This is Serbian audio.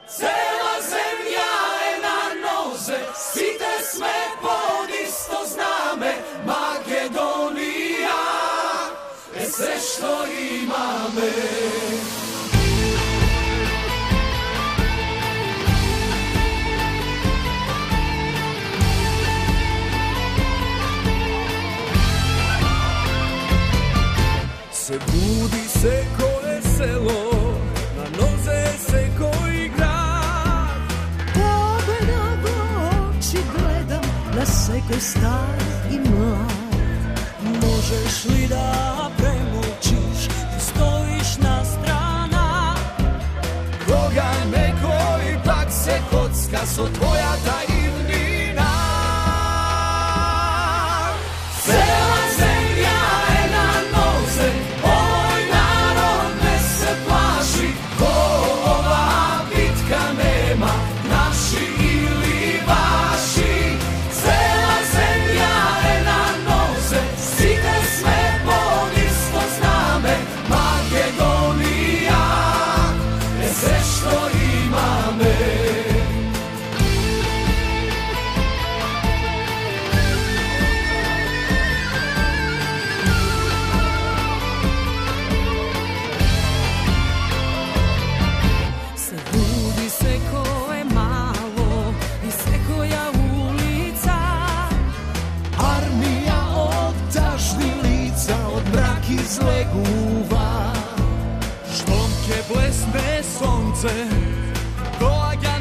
Cela zemlja je na noze, site sme pod isto zname, Makedonija je sve što imame. Se budi se koje selo, na noze se koji grad. Pogleda go oči gledam, da se ko star i mlad. Možeš li da premučiš, ti stojiš na strana. Koga neko ipak se kocka, so tvoja tajnina. Cela zemlja je na noze, oj narod ne se plaši, ko ova bitka nema, naši ili vaši. Cela zemlja je na noze, site sme pod isto zname, Makedonija je sve što imame. Budi se ko je malo i sve koja ulica. Armija od tažnih lica, od mraki zle guva. Štomke blesne sonce, doaga